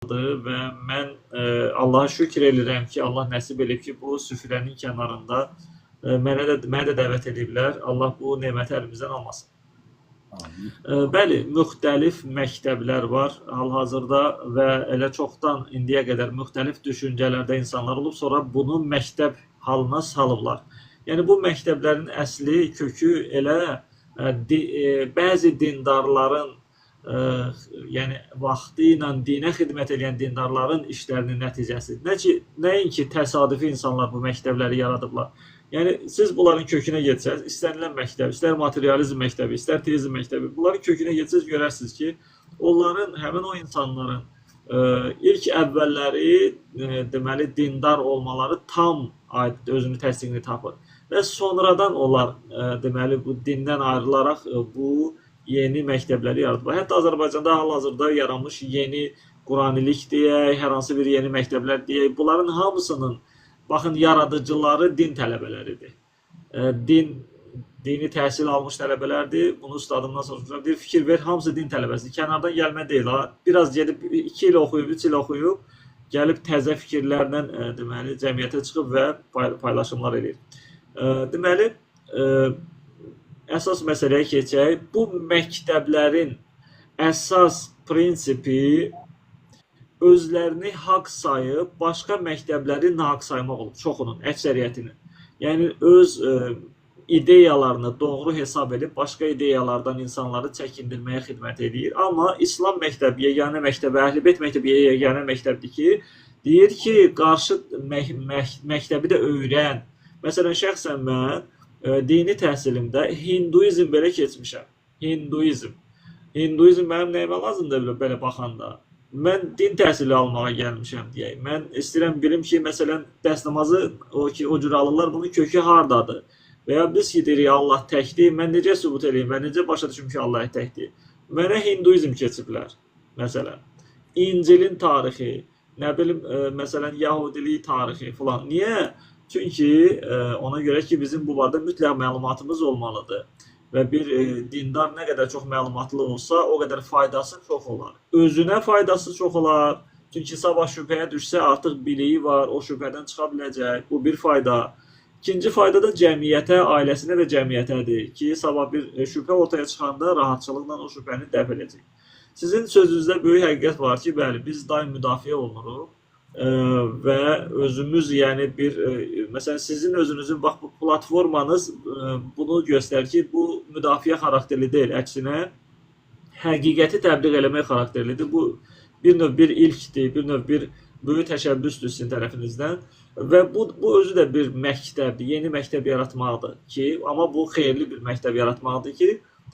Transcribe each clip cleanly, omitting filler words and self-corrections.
Və mən Allaha şükür edirəm ki, Allah nəsib edib ki, bu süfrənin kənarında mənə də dəvət ediblər. Allah bu neməti əlimizdən almasın. Amin. Bəli, müxtəlif məktəblər var hal-hazırda və elə çoxdan indiyə qədər müxtəlif düşüncələrdə insanlar olub, sonra bunu məktəb halına salıblar. Yəni bu məktəblərin əsli, kökü elə bəzi dindarların yəni vaxtı ilə dinə xidmət edən dindarların işlərinin nəticəsidir. Nəinki təsadüfi insanlar bu məktəbləri yaradıblar. Yəni siz bunların kökünə getsəz, istənilən məktəb, istər materializm məktəbi, istər teizm məktəbi, bunların kökünə getsəz görərsiniz ki, onların, həmin o insanların ilk əvvəlləri deməli dindar olmaları tam özünü təsdiqini tapır. Və sonradan onlar deməli bu dindən ayrılaraq bu yeni məktəbləri yaradıblar. Hətta Azərbaycanda hal-hazırda yaranmış yeni Quranilik deyək, hər hansı bir yeni məktəblər deyək, bunların hamısının baxın yaradıcıları din tələbələridir. Dini təhsil almış tələbələrdir. Bunu ustadımdan soruşmuşam. Bir fikir ver, hamısı din tələbəsidir. Kənardan gəlmə deyil ha. Biraz gedib 2 il oxuyub, 3 il oxuyub, gəlib təzə fikirlərlə deməli cəmiyyətə çıxıb və paylaşımlar edir. Deməli əsas məsələyə keçək. Bu məktəblərin əsas prinsipi özlərini haqq sayıb, başqa məktəbləri nahaq saymaq olub, çoxunun, əksəriyyətinin. Yəni öz ideyalarını doğru hesab edib, başqa ideyalardan insanları çəkindirməyə xidmət edir. Amma İslam məktəbi, yeganə məktəbi, Əhl-i-Beyt məktəbi yeganə məktəbdir ki, deyir ki, qarşı məktəbi də öyrən. Məsələn, şəxsən mən dini təhsilimdə hinduizm belə keçmişəm. Hinduizm mənim nəyimə lazımdır belə baxanda. Mən din təhsili almağa gəlmişəm deyək. Mən istəyirəm bilim ki, məsələn, dəstəmazı o cür alırlar, bunun kökü hardadır? Və ya biz ki, deyirik Allah təkdir, mən necə sübut edeyim, mən necə başa düşüm ki, Allah təkdir? Mənə hinduizm keçiblər, məsələn. İncilin tarixi, nə bilim, məsələn, Yahudilik tarixi filan. Niyə? Çünki ona görə ki, bizim bu barədə mütləq məlumatımız olmalıdır. Və bir dindar nə qədər çox məlumatlı olsa, o qədər faydası çox olar. Özünə faydası çox olar. Çünki sabah şübhəyə düşsə, artıq biliyi var, o şübhədən çıxa biləcək. Bu bir fayda. İkinci fayda da cəmiyyətə, ailəsinə və cəmiyyətədir ki, sabah bir şübhə ortaya çıxanda rahatçılıqla o şübhəni dəf edəcək. Sizin sözünüzdə böyük həqiqət var ki, bəli, biz daim müdafiə olunuruq. Və özümüz, yəni bir, məsələn, sizin özünüzün, bax, bu platformanız bunu göstərir ki, bu müdafiə xarakterli deyil, əksinə həqiqəti təbliğ eləmək xarakterlidir. Bu bir növ bir ilkdir, bir növ bir böyük təşəbbüsdür sizin tərəfinizdən və bu özü də bir məktəbdir, yeni məktəb yaratmaqdır ki, amma bu xeyirli bir məktəb yaratmaqdır ki,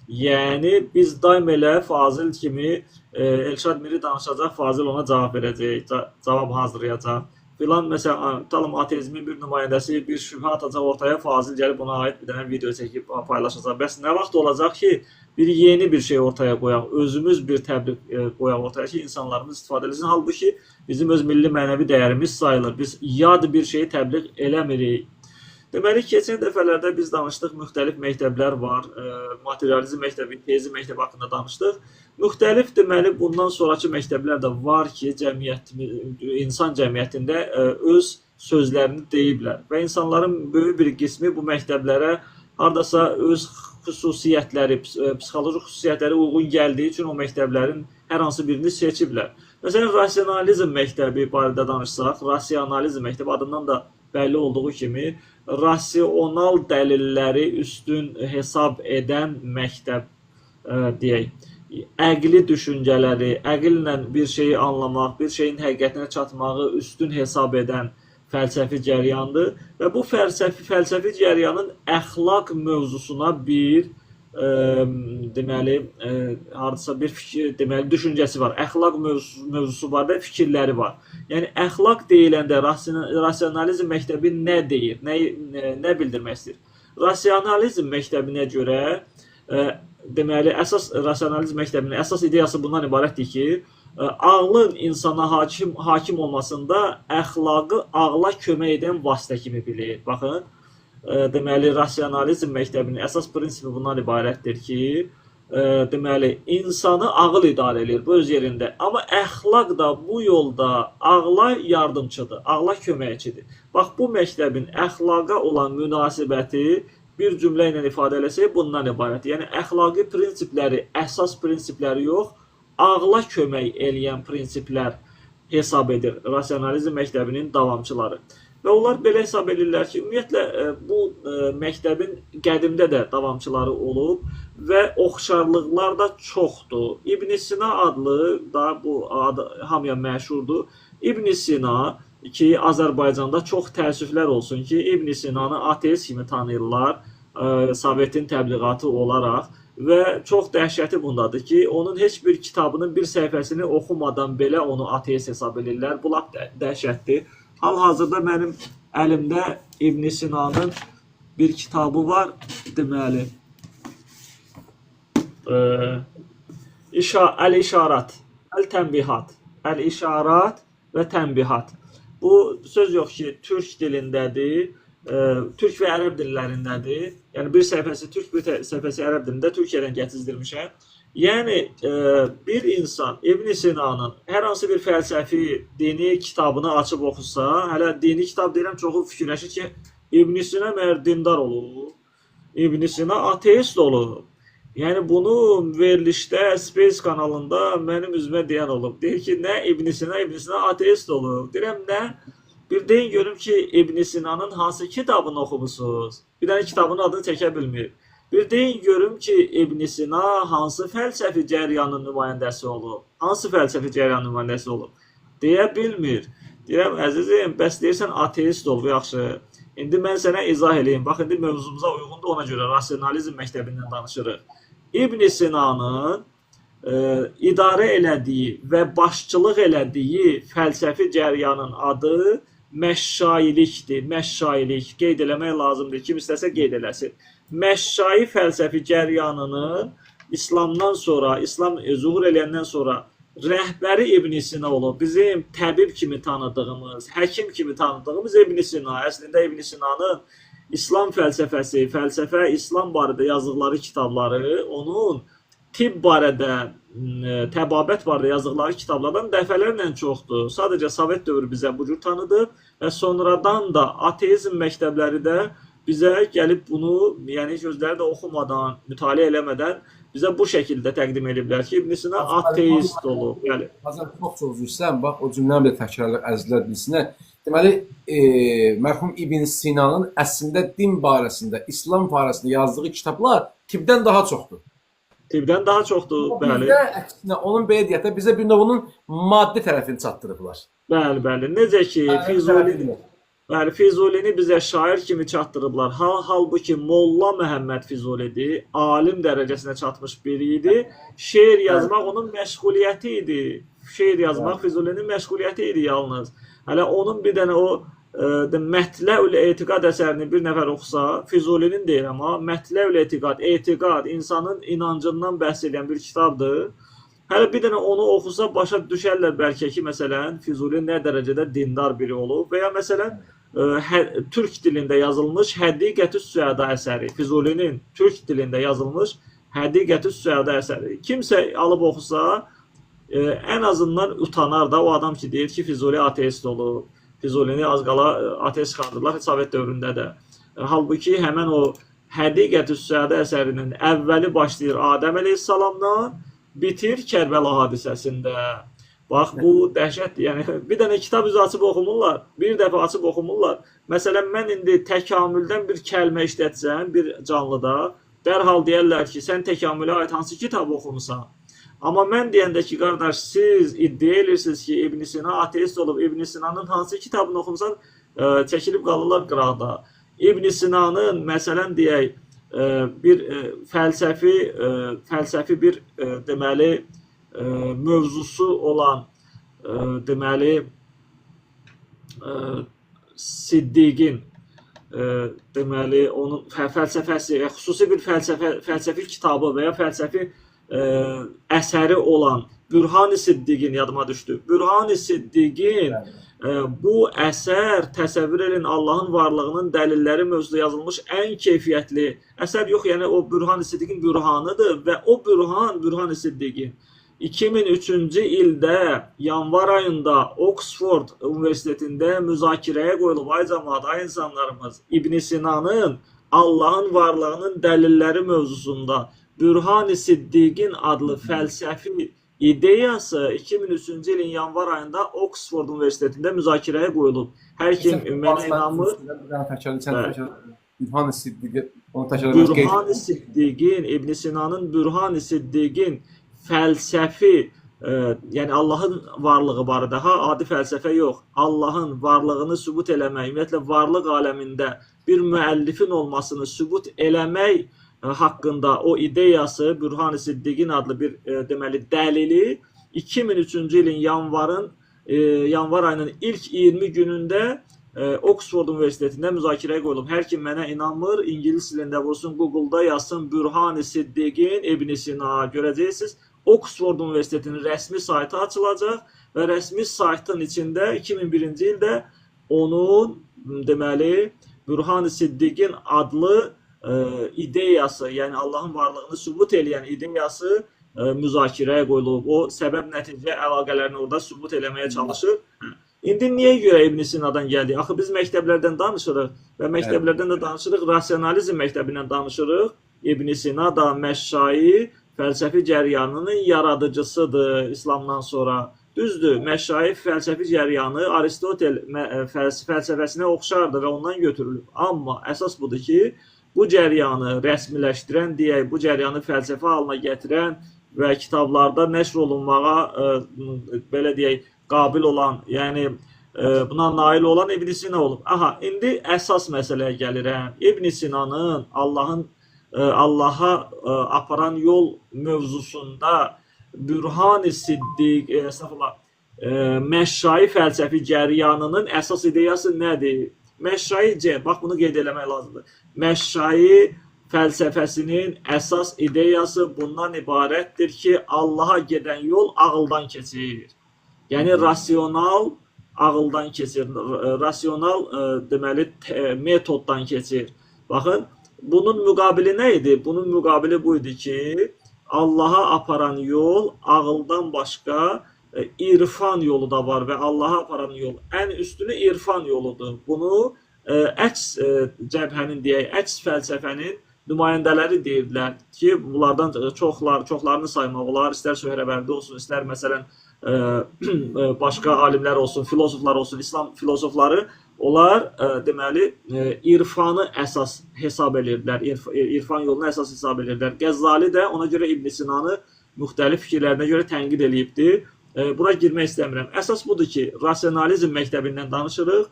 yəni biz daim elə Fazil kimi Elşad Miri danışacaq, Fazil ona cavab verəcək, cavab hazırlayacaq. Filan, məsələn, ateizmin bir nümayəndəsi bir şübhə atacaq ortaya, Fazil gəlib buna aid bir dənə video çəkib paylaşacaq. Bəs nə vaxt olacaq ki, bir yeni bir şey ortaya qoyaq, özümüz bir təbliğ qoyaq ortaya ki, insanlarımız istifadə edilsin. Halbuki bizim öz milli mənəvi dəyərimiz sayılır. Biz yad bir şeyi təbliğ eləmirik. Deməli, keçən dəfələrdə biz danışdıq, müxtəlif məktəblər var, materializm məktəbi, teizm məktəbi haqqında danışdıq. Müxtəlif, deməli, bundan sonraki məktəblər də var ki, insan cəmiyyətində öz sözlərini deyiblər və insanların böyük bir qismi bu məktəblərə hardasa öz xüsusiyyətləri, psixoloji xüsusiyyətləri uyğun gəldiyi üçün o məktəblərin hər hansı birini seçiblər. Məsələn, rasionalizm məktəbi barədə danışsaq, rasionalizm məktəbi adından da bəlli olduğu kimi, rasional dəlilləri üstün hesab edən məktəb deyək. Əqli düşüncələri, əqillə bir şeyi anlamaq, bir şeyin həqiqətinə çatmağı üstün hesab edən fəlsəfi cəryandır və bu fəlsəfi cəryanın əxlaq mövzusuna bir deməli, hardasa bir deməli, düşüncəsi var. Əxlaq mövzusu var və fikirləri var. Yəni, əxlaq deyiləndə rasionalizm məktəbi nə deyir, nə bildirmək istəyir? Rasionalizm məktəbinə görə, deməli, rasionalizm məktəbinin əsas ideyası bundan ibarətdir ki, ağlın insana hakim olmasında əxlaqı ağla kömək edən vasitə kimi bilir. Baxın, deməli, rasionalizm məktəbinin əsas prinsipi bundan ibarətdir ki, deməli, insanı ağıl idarə edir bu öz yerində. Amma əxlaq da bu yolda ağla yardımçıdır, ağla köməkçidir. Bax, bu məktəbin əxlaqa olan münasibəti bir cümlə ilə ifadə eləsək bundan ibarət. Yəni, əxlaqi prinsipləri, əsas prinsipləri yox, ağla kömək eləyən prinsiplər hesab edir rasionalizm məktəbinin davamçıları. Və onlar belə hesab edirlər ki, ümumiyyətlə bu məktəbin qədimdə də davamçıları olub və oxşarlıqlar da çoxdur. İbn Sina adlı da bu adı hamıya məşhurdur. İbn Sina ki, Azərbaycanda çox təəssüflər olsun ki, İbn Sinanı ateist kimi tanıyırlar Sovetin təbliğatı olaraq. Və çox dəhşəti bundadır ki, onun heç bir kitabının bir səhifəsini oxumadan belə onu ateist hesab edirlər. Bu lap dəhşətdir. Hal-hazırda mənim əlimdə İbn Sinanın bir kitabı var, deməli, Əl-İşarat, Əl-Tənbihat, Əl-İşarat və Tənbihat. Bu söz yox ki, türk dilindədir, türk və ərəb dillərindədir. Yəni, bir səhifəsi türk, bir səhifəsi ərəb dilində, Türkiyədən gətizdirmişəm. Yəni, bir insan İbn Sinanın hər hansı bir fəlsəfi, dini kitabını açıb oxusa, hələ dini kitab deyirəm, çoxu fikirləşir ki, İbn Sina məhər dindar olub, İbn Sina ateist olub. Yəni, bunu verilişdə Space kanalında mənim üzümə deyən olub. Deyir ki, nə İbn Sina ateist olub. Deyirəm, nə? Bir deyin görüm ki, İbn Sinanın hansı kitabını oxumusunuz? Bir dənə kitabın adını çəkə bilmir. Bir deyin görüm ki, İbn Sina hansı fəlsəfi cəryanın nümayəndəsi olub? Hansı fəlsəfi cəryanın nümayəndəsi olub? Deyə bilmir. Deyirəm, əzizim, bəs deyirsən ateist olub, yaxşı. İndi mən sənə izah eləyim. Bax, indi mövzumuza uyğundur, ona görə rasionalizm məktəbindən danışırıq. İbn Sinanın idarə elədiyi və başçılıq elədiyi fəlsəfi cəryanın adı məşşailikdir. Məşşailik qeyd eləmək lazımdır. Kim istəsə qeyd eləsin. Məşşai fəlsəfi cəryanının İslamdan sonra, İslam zuhur eləyəndən sonra rəhbəri İbn Sina olub. Bizim təbib kimi tanıdığımız, həkim kimi tanıdığımız İbn Sina. Əslində İbn Sinanın İslam fəlsəfəsi, fəlsəfə, İslam barədə yazdıqları kitabları, onun tibb barədə, təbabət barədə yazdıqları kitablardan dəfələrlə çoxdur. Sadəcə Sovet dövrü bizə bu cür tanıdı və sonradan da ateizm məktəbləri də bizə gəlib bunu, yəni gözləri də oxumadan, mütaliə eləmədən bizə bu şəkildə təqdim ediblər ki, İbn Sina ateist olub. Yəni, çox üzrsən, bax, o cümləni bir təkrarlıq əzizlər bilsinlər. Deməli, mərhum İbn Sinanın əslində din barəsində, İslam barəsində yazdığı kitablar tibbdən daha çoxdur. Tibbdən daha çoxdur, bəli. Bizdə əksinə, onun belə deyək də, bizə bir növünün maddi tərəfini çatdırıblar. Bəli, bəli. Necə ki, Füzulini bizə şair kimi çatdırıblar. Halbuki Molla Məhəmməd Füzulidir, alim dərəcəsinə çatmış biri idi. Şeir yazmaq onun məşğuliyyəti idi. Şeir yazmaq Füzulinin məşğuliyyəti idi yalnız. Hələ onun bir dənə o Mətləül Etiqad əsərini bir nəfər oxusa, Füzulinin deyirəm ha, Mətləül Etiqad, etiqad, insanın inancından bəhs edən bir kitabdır. Hələ bir dənə onu oxusa başa düşərlər bəlkə ki, məsələn, Füzuli nə dərəcədə dindar biri olub və ya məsələn, türk dilində yazılmış Həqiqətü's Süəda əsəri, Füzulinin türk dilində yazılmış Həqiqətü's Süəda əsəri. Kimsə alıb oxusa, ən azından utanar da o adam ki, deyir ki, Füzuli ateist olub. Füzulini az qala ateist çıxardılar Sovet dövründə də. Halbuki həmən o Həqiqətü's Süəda əsərinin əvvəli başlayır Adəm əleyhissalamdan, bitir Kərbəla hadisəsində. Bax, bu dəhşətdir. Yəni, bir dənə kitab üzü açıb oxumurlar, bir dəfə açıb oxumurlar. Məsələn, mən indi təkamüldən bir kəlmə işlətsəm, bir canlıda, dərhal deyərlər ki, sən təkamülə aid hansı kitab oxumusan? Amma mən deyəndə ki, qardaş, siz iddia edirsiniz ki, İbn Sina ateist olub, İbn Sinanın hansı kitabını oxumusan, çəkilib qalırlar qıraqda. İbn Sinanın, məsələn, deyək, bir fəlsəfi bir deməli mövzusu olan deməli Siddiqin deməli onun fəlsəfəsi, xüsusi bir fəlsəfi kitabı və ya fəlsəfi əsəri olan Bürhan-ı Siddiqin yadıma düşdü. Bürhan-ı Siddiqin bu əsər təsəvvür edin Allahın varlığının dəlilləri mövzuda yazılmış ən keyfiyyətli əsər yox, yəni o Bürhan-ı Siddiqin bürhanıdır və o bürhan Bürhan-ı Siddiqin 2003-cü ildə yanvar ayında Oxford Universitetində müzakirəyə qoyulub. Ay cəmaət, ay insanlarımız, İbn Sinanın Allahın varlığının dəlilləri mövzusunda Bürhan-ı Siddiqin adlı fəlsəfi ideyası 2003-cü ilin yanvar ayında Oxford Universitetində müzakirəyə qoyulub. Hər kim mənə inanmır. Bürhan-ı Siddiqin, Bürhan-ı Siddiqin, İbn Sinanın Bürhan-ı Siddiqin fəlsəfi, yəni Allahın varlığı barədə, adi fəlsəfə yox, Allahın varlığını sübut eləmək, ümumiyyətlə varlıq aləmində bir müəllifin olmasını sübut eləmək haqqında o ideyası Bürhan-ı Siddiqin adlı bir deməli dəlili 2003-cü ilin yanvar ayının ilk 20 günündə Oxford Universitetində müzakirəyə qoyulub. Hər kim mənə inanmır, ingilis dilində vursun, Google-da yazsın Bürhan-ı Siddiqin İbn Sina, görəcəksiniz. Oxford Universitetinin rəsmi saytı açılacaq və rəsmi saytın içində 2001-ci ildə onun deməli Bürhan-ı Siddiqin adlı ideyası, yəni Allahın varlığını sübut eləyən ideyası müzakirəyə qoyulub. O səbəb-nəticə əlaqələrini orada sübut eləməyə çalışır. İndi niyə görə İbn Sina'dan gəldik? Axı biz məktəblərdən danışırıq və məktəblərdən də danışırıq, rasionalizm məktəbindən danışırıq. İbn Sina da Məşşai fəlsəfi cəryanının yaradıcısıdır İslamdan sonra. Düzdür, Məşşai fəlsəfi cəryanı Aristotel fəlsəfəsinə oxşardır və ondan götürülüb. Amma əsas budur ki, bu cəryanı rəsmiləşdirən, deyək, bu cəryanı fəlsəfə halına gətirən və kitablarda nəşr olunmağa, belə deyək, qabil olan, yəni buna nail olan İbn Sina olub. Aha, indi əsas məsələyə gəlirəm. İbn Sina'nın Allaha aparan yol mövzusunda Bürhan-ı Siddiq, Məşşai fəlsəfi cəryanının əsas ideyası nədir? Məşşai, bax bunu qeyd eləmək lazımdır. Məşşai fəlsəfəsinin əsas ideyası bundan ibarətdir ki, Allaha gedən yol ağıldan keçir. Yəni rasional ağıldan keçir, rasional deməli metoddan keçir. Baxın, bunun müqabili nə idi? Bunun müqabili bu idi ki, Allaha aparan yol ağıldan başqa irfan yolu da var və Allaha aparan yol ən üstünü irfan yoludur. Bunu əks cəbhənin deyək, əks fəlsəfənin nümayəndələri deyirlər ki, bunlardan çoxlarını saymaq olar, istər Söhrəvərdi olsun, istər məsələn başqa alimlər olsun, filozoflar olsun, İslam filozofları, onlar deməli irfanı əsas hesab edirdilər, irfan yolunu əsas hesab edirdilər. Qəzzali də ona görə İbn Sina'nı müxtəlif fikirlərinə görə tənqid edibdir. Buna girmək istəmirəm. Əsas budur ki, rasionalizm məktəbindən danışırıq.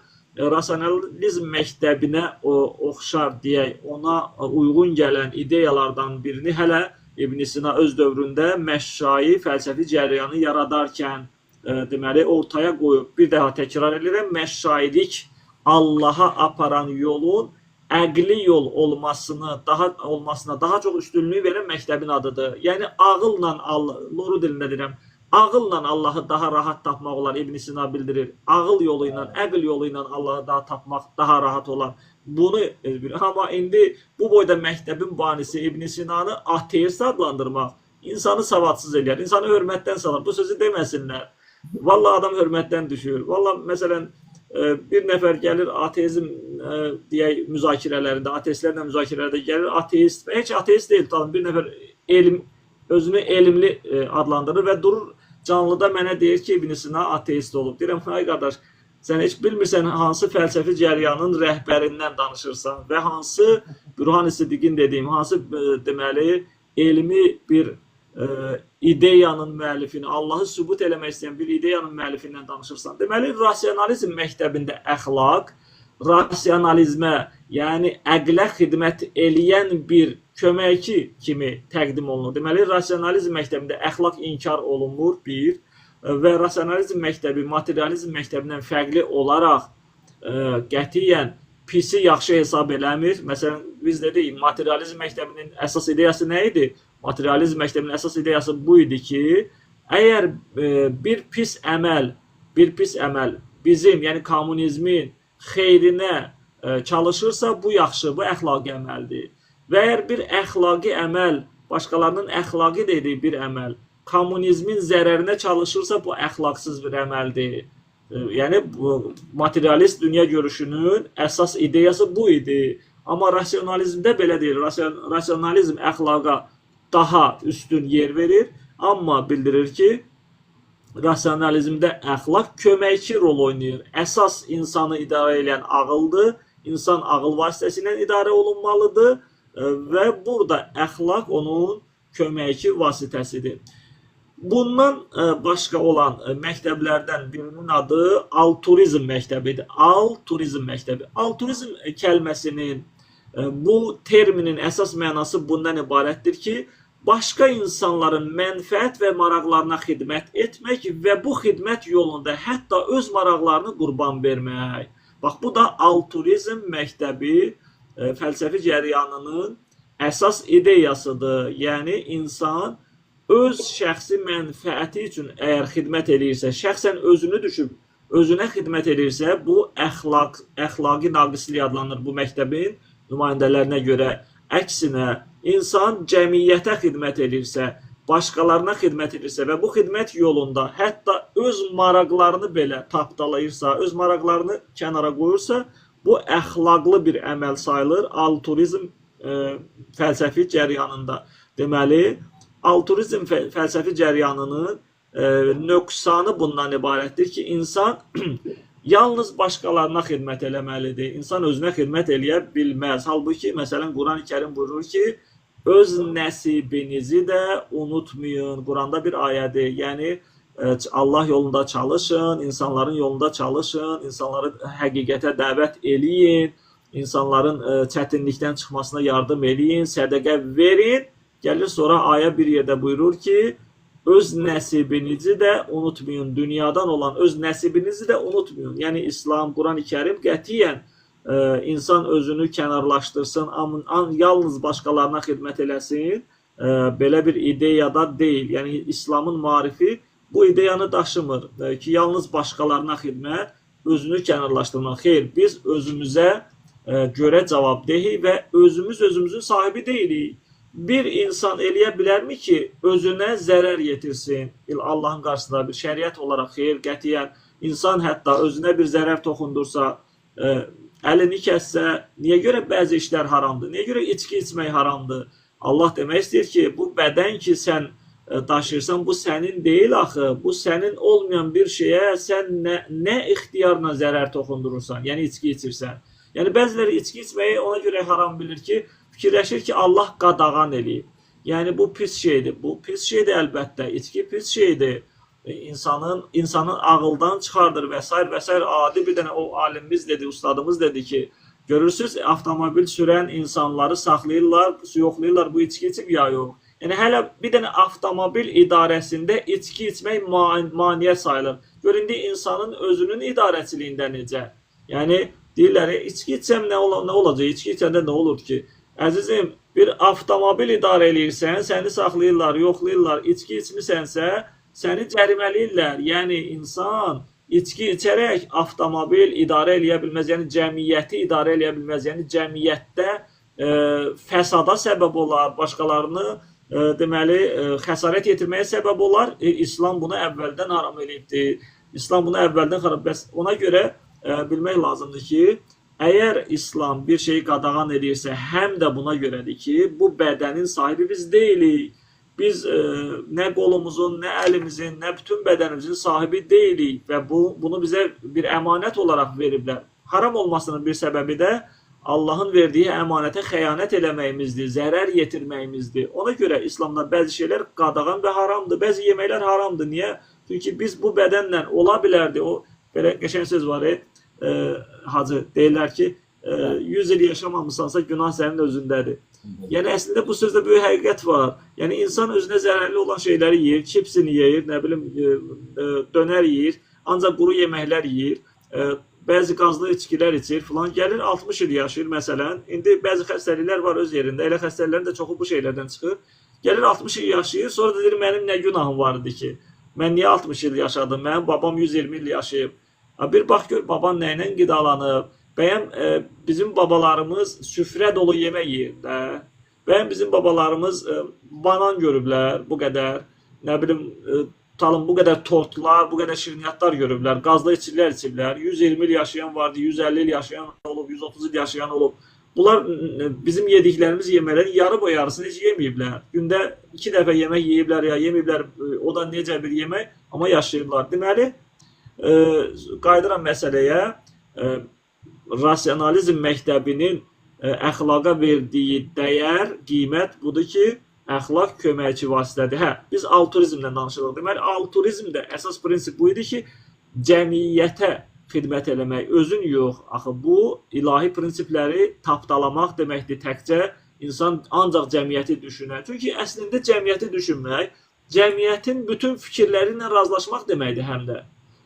Rasionalizm məktəbinə oxşar deyək, ona uyğun gələn ideyalardan birini hələ İbn Sina öz dövründə Məşşai fəlsəfi cəryanı yaradarkən deməli ortaya qoyub. Bir daha təkrar edirəm, Məşşailik Allaha aparan yolun əqli yol olmasına daha çox üstünlüyü verən məktəbin adıdır. Yəni ağılla Allah, loru dilində deyirəm, ağılla Allahı daha rahat tapmaq olar, İbn Sina bildirir. Ağıl yolu ilə, əql yolu ilə Allahı daha tapmaq daha rahat olar. Bunu amma indi bu boyda məktəbin banisi İbn Sina'nı ateist adlandırmaq insanı savadsız eləyər, insanı hörmətdən salar. Bu sözü deməsinlər. Vallahi adam hörmətdən düşür. Vallahi məsələn bir nəfər gəlir ateizm deyək müzakirələrində, ateistlərlə müzakirələrdə gəlir ateist və heç ateist deyil, tutalım bir nəfər özünü elmli adlandırır və durur canlıda mənə deyir ki, İbn Sina ateist olub. Deyirəm, ay qardaş, sən heç bilmirsən hansı fəlsəfi cəryanın rəhbərindən danışırsan və hansı Bürhan-ı Siddiqin dediyim, hansı deməli elmi bir ideyanın müəllifindən, Allahı sübut eləmək istəyən bir ideyanın müəllifindən danışırsan. Deməli, rasionalizm məktəbində əxlaq, rasionalizmə, yəni əqlə xidmət eləyən bir köməkçi kimi təqdim olunur. Deməli, rasionalizm məktəbində əxlaq inkar olunmur, bir, və rasionalizm məktəbi, materializm məktəbindən fərqli olaraq qətiyyən pisi yaxşı hesab eləmir. Məsələn, biz dedik, materializm məktəbinin əsas ideyası nə idi? Materializm məktəbinin əsas ideyası bu idi ki, əgər bir pis əməl bizim, yəni kommunizmin xeyrinə çalışırsa, bu yaxşı, bu əxlaqi əməldir. Və əgər bir əxlaqi əməl, başqalarının əxlaqi dediyi bir əməl, kommunizmin zərərinə çalışırsa, bu əxlaqsız bir əməldir. Yəni, materialist dünya görüşünün əsas ideyası bu idi. Amma rasionalizmdə belə deyil. Rasionalizm əxlaqa daha üstün yer verir, amma bildirir ki, rasionalizmdə əxlaq köməkçi rol oynayır. Əsas insanı idarə edən ağıldır. İnsan ağıl vasitəsilə idarə olunmalıdır və burada əxlaq onun köməkçi vasitəsidir. Bundan başqa olan məktəblərdən birinin adı altruizm məktəbidir. Altruizm məktəbi. Altruizm kəlməsinin, bu terminin əsas mənası bundan ibarətdir ki, başqa insanların mənfəət və maraqlarına xidmət etmək və bu xidmət yolunda hətta öz maraqlarını qurban vermək. Bax, bu da altruizm məktəbi fəlsəfi cərəyanının əsas ideyasıdır. Yəni, insan öz şəxsi mənfəəti üçün əgər xidmət edirsə, şəxsən özünü düşüb, özünə xidmət edirsə, bu əxlaqi naqislik adlanır bu məktəbin nümayəndələrinə görə. Əksinə, insan cəmiyyətə xidmət edirsə, başqalarına xidmət edirsə və bu xidmət yolunda hətta öz maraqlarını belə tapdalayırsa, öz maraqlarını kənara qoyursa, bu əxlaqlı bir əməl sayılır altruizm fəlsəfi cərəyanında. Deməli, altruizm fəlsəfi cərəyanının nöqsanı bundan ibarətdir ki, insan yalnız başqalarına xidmət eləməlidir. İnsan özünə xidmət eləyə bilməz. Halbuki, məsələn, Qurani-Kərim buyurur ki, öz nəsibinizi də unutmayın. Quranda bir ayədir. Yəni, Allah yolunda çalışın, insanların yolunda çalışın, insanları həqiqətə dəvət eləyin, insanların çətinlikdən çıxmasına yardım eləyin, sədəqə verin. Gəlir sonra ayə bir yerdə buyurur ki, öz nəsibinizi də unutmayın, dünyadan olan öz nəsibinizi də unutmayın. Yəni, İslam, Qurani-Kərim qətiyyən insan özünü kənarlaşdırsın, yalnız başqalarına xidmət eləsin, belə bir ideyada deyil. Yəni, İslamın marifi bu ideyanı daşımır ki, yalnız başqalarına xidmət, özünü kənarlaşdırmaq. Xeyr, biz özümüzə görə cavabdehik və özümüzün sahibi deyilik. Bir insan eləyə bilərmi ki, özünə zərər yetirsin? Allahın qarşısında bir şəriət olaraq xeyr, qətiyyən. İnsan hətta özünə bir zərər toxundursa, əlini kəssə, niyə görə bəzi işlər haramdır? Niyə görə içki içmək haramdır? Allah demək istəyir ki, bu bədən ki, sən daşıyırsan, bu sənin deyil axı. Bu sənin olmayan bir şeyə sən nə ixtiyarla zərər toxundurursan, yəni içki içirsən. Yəni, bəziləri içki içməyi ona görə haram bilir ki, fikirləşir ki, Allah qadağan eləyib. Yəni, bu pis şeydir. Bu pis şeydir əlbəttə. İçki pis şeydir. İnsanın ağıldan çıxardır və s. və s. Adi bir dənə o alimimiz dedi, ustadımız dedi ki, görürsünüz, avtomobil sürən insanları saxlayırlar, yoxlayırlar, bu içki içib ya yox. Yəni, hələ bir dənə avtomobil idarəsində içki içmək maniyə sayılır. Göründü, insanın özünün idarəçiliyində necə? Yəni, deyirlər, içki içsəm nə olacaq? İçki içəndə nə olur ki? Əzizim, bir avtomobil idarə eləyirsən, səni saxlayırlar, yoxlayırlar, içki içmisənsə, səni cərimələyirlər. Yəni, insan içki içərək avtomobil idarə eləyə bilməz, yəni cəmiyyəti idarə eləyə bilməz, yəni cəmiyyətdə fəsada səbəb olar, başqalarını deməli, xəsarət yetirməyə səbəb olar. İslam bunu əvvəldən haram eləyibdir. İslam bunu əvvəldən haram. Bəs ona görə bilmək lazımdır ki, əgər İslam bir şeyi qadağan edirsə, həm də buna görədir ki, bu bədənin sahibi biz deyilik. Biz nə qolumuzun, nə əlimizin, nə bütün bədənimizin sahibi deyilik və bunu bizə bir əmanət olaraq veriblər. Haram olmasının bir səbəbi də Allahın verdiyi əmanətə xəyanət eləməyimizdir, zərər yetirməyimizdir. Ona görə İslamda bəzi şeylər qadağan və haramdır, bəzi yeməklər haramdır. Niyə? Çünki biz bu bədənlə ola bilərdi. O belə qəşəng söz var, hacı, deyirlər ki, 100 il yaşamamısansa günah sənin özündədir. Yəni, əslində bu sözdə böyük həqiqət var. Yəni, insan özünə zərərli olan şeyləri yeyir, çipsini yeyir, nə bilim, dönər yeyir, ancaq quru yeməklər yeyir, bəzi qazlı içkilər içir, filan. Gəlir 60 il yaşayır, məsələn. İndi bəzi xəstəliklər var öz yerində, elə xəstəliklərin də çoxu bu şeylərdən çıxır. Gəlir 60 il yaşayır, sonra da deyir, mənim nə günahım var idi ki? Mən niyə 60 il yaşadım? Mənim babam 120 il yaşayıb. Bir bax gör baban nə ilə qidalanıb. Bəyəm bizim babalarımız süfrə dolu yemək yeyirlər. Bəyəm bizim babalarımız banan görüblər bu qədər. Nə bilim tutalım bu qədər tortlar, bu qədər şirniyyatlar görüblər. Qazlı içirlər. 120 il yaşayan vardı, 150 il yaşayan olub, 130 il yaşayan olub. Bunlar bizim yediklərimiz yeməklərin yarı boy yarısını heç yeməyiblər. Gündə 2 dəfə yemək yeyiblər ya yeməyiblər. O da necə bir yemək, amma yaşayırlar. Deməli, qayıdıram məsələyə. Rasionalizm məktəbinin əxlaqa verdiyi dəyər, qiymət budur ki, əxlaq köməkçi vasitədir. Biz altruizmdən danışırıq. Deməli, altruizmdə əsas prinsip bu idi ki, cəmiyyətə xidmət eləmək, özün yox. Axı bu ilahi prinsipləri tapdalamaq deməkdir. Təkcə insan ancaq cəmiyyəti düşünər. Çünki əslində cəmiyyəti düşünmək, cəmiyyətin bütün fikirləri ilə razılaşmaq deməkdir həm də.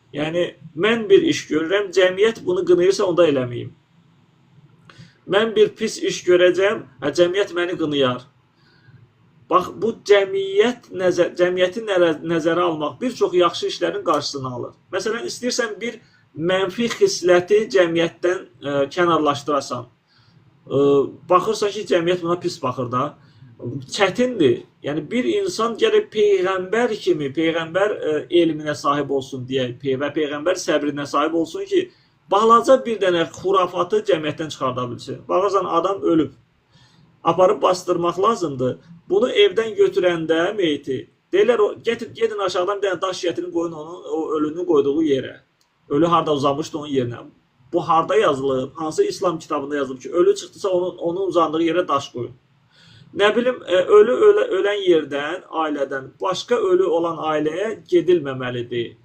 Yəni, mən bir iş görürəm, cəmiyyət bunu qınayırsa, onda eləməyim. Mən bir pis iş görəcəm, cəmiyyət məni qınayar. Bax, bu cəmiyyəti nəzərə almaq bir çox yaxşı işlərin qarşısını alır. Məsələn, istəyirsən bir mənfi xisləti cəmiyyətdən kənarlaşdırasan. Baxırsan ki, cəmiyyət buna pis baxır da. Çətindir. Yəni, bir insan gərək peyğəmbər kimi, peyğəmbər elminə sahib olsun deyək və peyğəmbər səbrinə sahib olsun ki, balaca bir dənə xurafatı cəmiyyətdən çıxarda bilsin. Baxırsan, adam ölüb. Aparıb bastırmaq lazımdır. Bunu evdən götürəndə meyti, deyirlər, gedin aşağıdan bir dənə daş gətirin, qoyun onun, o ölünü qoyduğu yerə. Ölü harada uzanmışdı onun yerinə. Bu harada yazılıb? Hansı İslam kitabında yazılıb ki, ölü çıxdısa onun uzandığı yerə daş qoyun. Nə bilim, ölü ölən yerdən, ailədən başqa ölü olan ailəyə gedilməməlidir.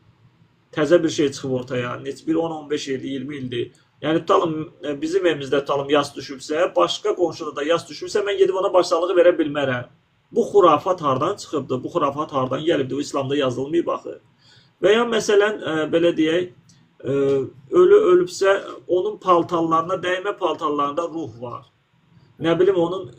Təzə bir şey çıxıb ortaya. Bir 10-15 ildir, 20 ildir. Yəni, tutalım, bizim evimizdə tutalım yas düşübsə, başqa qonşuda da yas düşübsə, mən gedib ona başsağlığı verə bilmərəm. Bu xurafat hardan çıxıbdır? Bu xurafat hardan gəlibdir? O İslamda yazılmayıb axı. Və ya məsələn, belə deyək, ölü ölübsə, onun paltarlarına, dəymə paltarlarında ruh var. Nə bilim, onun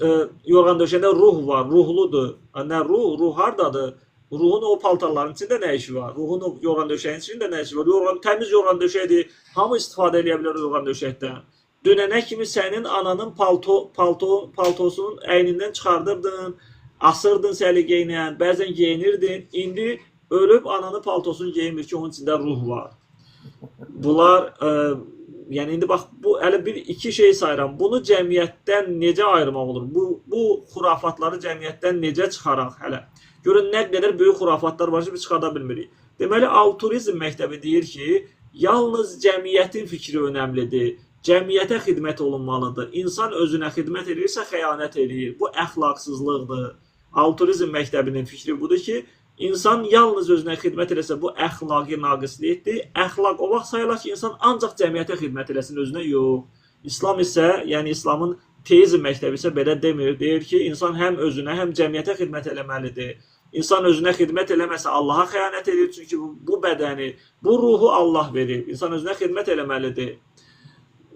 yorğan döşəndə ruh var, ruhludur. Nə ruh? Ruh hardadır? Ruhun o paltarların içində nə işi var? Ruhun o yorğan döşəyin içində nə işi var? Təmiz yorğan döşəkdir. Hamı istifadə edə bilər yorğan döşəkdən. Dünənə kimi sənin ananın paltosunun əynindən çıxardırdın, asırdın səliqə ilə, bəzən geyinirdin. İndi ölüb ananın paltosunu geyinmir ki, onun içində ruh var. Bunlar, yəni indi bax, bu hələ iki şey sayıram. Bunu cəmiyyətdən necə ayırmaq olur? Bu xurafatları cəmiyyətdən necə çıxaraq hələ? Görün, nə qədər böyük xurafatlar var ki, biz çıxarda bilmirik. Deməli, altruizm məktəbi deyir ki, yalnız cəmiyyətin fikri önəmlidir. Cəmiyyətə xidmət olunmalıdır. İnsan özünə xidmət edirsə, xəyanət edir. Bu əxlaqsızlıqdır. Altruizm məktəbinin fikri budur ki, İnsan yalnız özünə xidmət eləsə, bu əxlaqi naqislikdir. Əxlaq o vaxt sayılır ki, insan ancaq cəmiyyətə xidmət eləsin, özünə yox. İslam isə, yəni İslamın teizm məktəbi isə belə demir. Deyir ki, insan həm özünə, həm cəmiyyətə xidmət eləməlidir. İnsan özünə xidmət eləməsə, Allaha xəyanət edir. Çünki bu bədəni, bu ruhu Allah verir. İnsan özünə xidmət eləməlidir.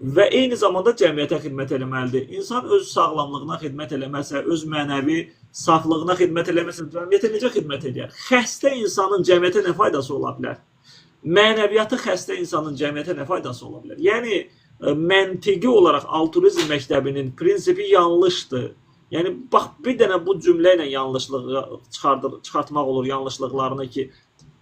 Və eyni zamanda cəmiyyətə xidmət eləməlidir. İnsan öz sağlamlığına xidmət eləməsə, öz mənəvi saflığına xidmət eləməsə, cəmiyyətə necə xidmət edir? Xəstə insanın cəmiyyətə nə faydası ola bilər? Mənəviyyatı xəstə insanın cəmiyyətə nə faydası ola bilər? Yəni, məntiqi olaraq altruizm məktəbinin prinsipi yanlışdır. Yəni, bax, bir dənə bu cümlə ilə yanlışlığı çıxartmaq olur, yanlışlıqlarını ki,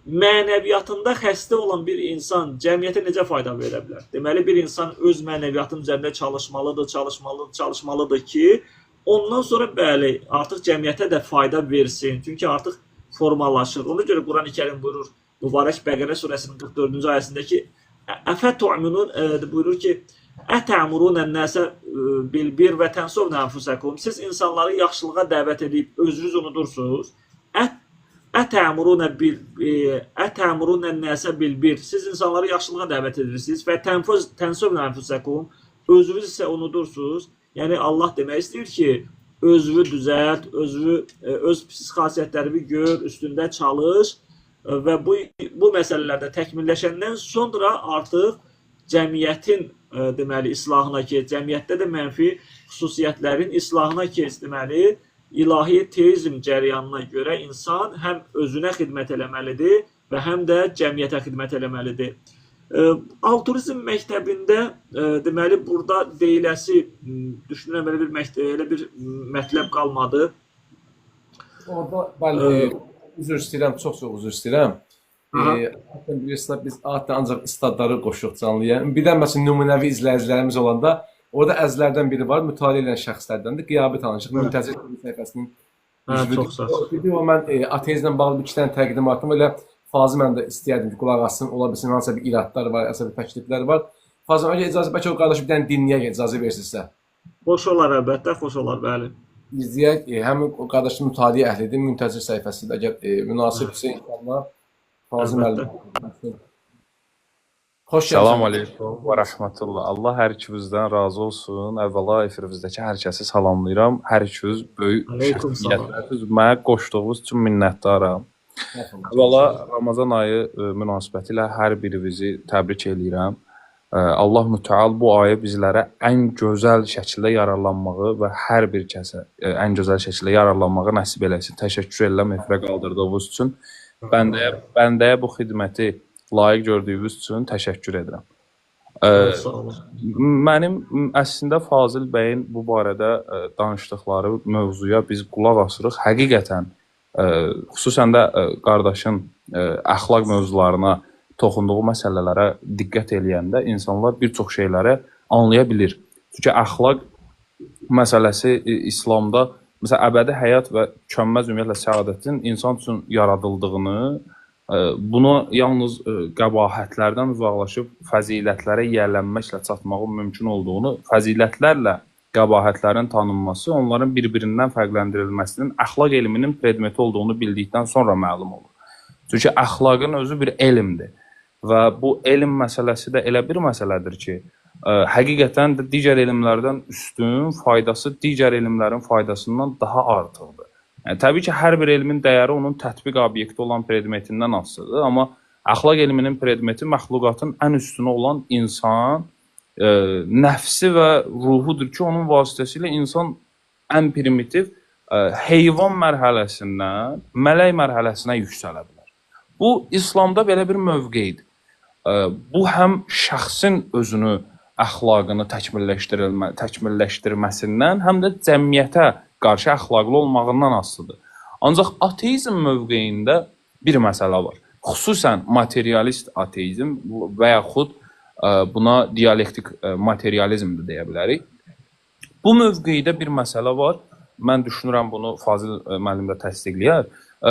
mənəviyyatında xəstə olan bir insan cəmiyyətə necə fayda verə bilər? Deməli, bir insan öz mənəviyyatının üzərində çalışmalıdır ki, ondan sonra bəli, artıq cəmiyyətə də fayda versin. Çünki artıq formalaşır. Ona görə Quran-ı Kərim buyurur, Mübarək Bəqərə surəsinin 44-cü ayəsində ki, buyurur ki, ətəmurunən nəsə bilbir və tənsovnə ənfusəkum. Siz insanları yaxşılığa dəvət edib özünüz unudursunuz. Ətəmurunən nəsə bilbir. Siz insanları yaxşılığa dəvət edirsiniz və tənsovnə ənfusəkum. Özünüz isə unudursunuz. Yəni Allah demək istəyir ki, özünü düzəlt, öz pis xasiyyətlərini gör, üstündə çalış və bu məsələlərdə təkmilləşəndən sonra artıq cəmiyyətin deməli islahına keç, cəmiyyətdə də mənfi xüsusiyyətlərin islahına keç, deməli ilahi teizm cəryanına görə insan həm özünə xidmət eləməlidir və həm də cəmiyyətə xidmət eləməlidir. Altruizm məktəbində deməli burada deyiləsi düşünürəm belə bir məktəb, elə bir mətləb qalmadı. Orada bəli, üzr istəyirəm, çox üzr istəyirəm. Aha. Bilirsiniz, biz adətən ancaq istadları qoşuq canlıya. Bir də məsələn nümunəvi izləyicilərimiz olanda orada əzlərdən biri var, mütaliə edən şəxslərdəndir. Qiyabi tanışıq, Müntəzir səhifəsinin Çox sağ ol. bir də o mən ateizmlə bağlı bir iki dənə təqdimatım elə Fazıl mən də istəyərdim ki, qulaq assın, ola bilsin hansısa bir iradlar var, hansısa bir təkliflər var. Fazıl, öncə icazə bəlkə o qardaşı bir dənə dinləyək, icazə versinizsə. Xoş olar əlbəttə, xoş olar, bəli. İzləyək, həmin o qardaşın mütaliə əhlidir, Müntəzir səhifəsində əgər münasibsə inşallah Fazıl müəllim. Xoş Salam gəldiniz. aleykum və rəhmətullah. Allah hər ikinizdən razı olsun. Əvvəla efirimizdəki hər kəsi salamlayıram. Hər ikiniz böyük Aleykum salam. şəxsiyyətlərsiniz. Mənə qoşduğunuz üçün minnətdaram. Əvvəla Ramazan ayı münasibətilə hər birinizi təbrik eləyirəm. Allah Mütəal bu ayı bizlərə ən gözəl şəkildə yararlanmağı və hər bir kəsə ən gözəl şəkildə yararlanmağı nəsib eləsin. Təşəkkür edirəm efirə qaldırdığınız üçün. Bəndəyə bu xidməti layiq gördüyünüz üçün təşəkkür edirəm. Sağ olun. Mənim əslində Fazil bəyin bu barədə danışdıqları mövzuya biz qulaq asırıq. Həqiqətən, xüsusən də qardaşın əxlaq mövzularına toxunduğu məsələlərə diqqət eləyəndə insanlar bir çox şeyləri anlaya bilir. Çünki əxlaq məsələsi İslamda məsələn əbədi həyat və tükənməz ümumiyyətlə səadətin insan üçün yaradıldığını, bunu yalnız qəbahətlərdən uzaqlaşıb fəzilətlərə yiyələnməklə çatmağın mümkün olduğunu, fəzilətlərlə qəbahətlərin tanınması, onların bir-birindən fərqləndirilməsinin əxlaq elminin predmeti olduğunu bildikdən sonra məlum olur. Çünki əxlaqın özü bir elmdir və bu elm məsələsi də elə bir məsələdir ki, həqiqətən də digər elmlərdən üstün, faydası digər elmlərin faydasından daha artıqdır. Yəni, təbii ki, hər bir elmin dəyəri onun tətbiq obyekti olan predmetindən asılıdır, amma əxlaq elminin predmeti məxluqatın ən üstünü olan insan, nəfsi və ruhudur ki, onun vasitəsilə insan ən primitiv heyvan mərhələsindən mələk mərhələsinə yüksələ bilər. Bu, İslamda belə bir mövqeyidir. Bu, həm şəxsin özünü, əxlaqını təkmilləşdirməsindən, həm də cəmiyyətə qarşı əxlaqlı olmağından asılıdır. Ancaq ateizm mövqeyində bir məsələ var. Xüsusən materialist ateizm və yaxud buna dialektik materializm də deyə bilərik. Bu mövqeydə bir məsələ var. Mən düşünürəm bunu Fazil müəllim də təsdiqləyər.